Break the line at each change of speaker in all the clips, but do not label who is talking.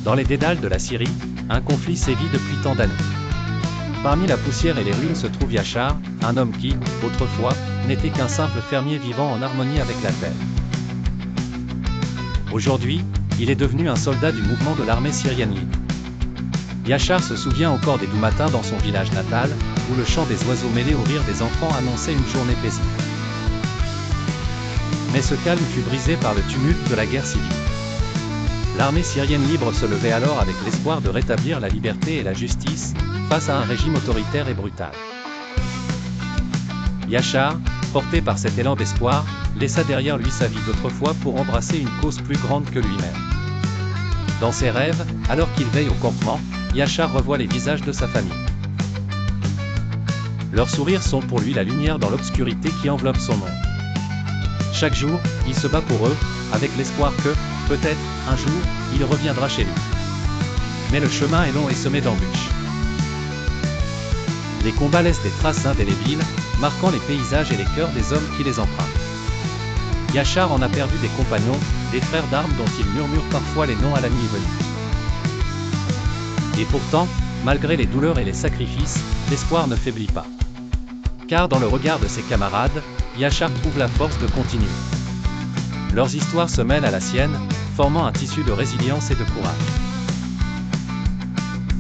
Dans les dédales de la Syrie, un conflit sévit depuis tant d'années. Parmi la poussière et les ruines se trouve Yachar, un homme qui, autrefois, n'était qu'un simple fermier vivant en harmonie avec la terre. Aujourd'hui, il est devenu un soldat du mouvement de l'armée syrienne libre. Yachar se souvient encore des doux matins dans son village natal, où le chant des oiseaux mêlé au rire des enfants annonçait une journée paisible. Mais ce calme fut brisé par le tumulte de la guerre civile. L'armée syrienne libre se levait alors avec l'espoir de rétablir la liberté et la justice, face à un régime autoritaire et brutal. Yachar, porté par cet élan d'espoir, laissa derrière lui sa vie d'autrefois pour embrasser une cause plus grande que lui-même. Dans ses rêves, alors qu'il veille au campement, Yachar revoit les visages de sa famille. Leurs sourires sont pour lui la lumière dans l'obscurité qui enveloppe son monde. Chaque jour, il se bat pour eux, avec l'espoir que, peut-être, un jour, il reviendra chez lui. Mais le chemin est long et semé d'embûches. Les combats laissent des traces indélébiles, marquant les paysages et les cœurs des hommes qui les empruntent. Yachar en a perdu des compagnons, des frères d'armes dont il murmure parfois les noms à la nuit venue. Et pourtant, malgré les douleurs et les sacrifices, l'espoir ne faiblit pas. Car dans le regard de ses camarades, Yachar trouve la force de continuer. Leurs histoires se mêlent à la sienne, formant un tissu de résilience et de courage.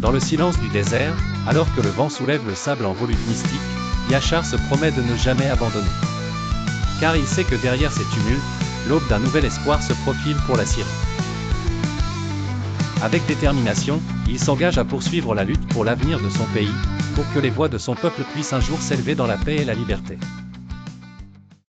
Dans le silence du désert, alors que le vent soulève le sable en volutes mystiques, Yachar se promet de ne jamais abandonner. Car il sait que derrière ces tumultes, l'aube d'un nouvel espoir se profile pour la Syrie. Avec détermination, il s'engage à poursuivre la lutte pour l'avenir de son pays, pour que les voix de son peuple puissent un jour s'élever dans la paix et la liberté.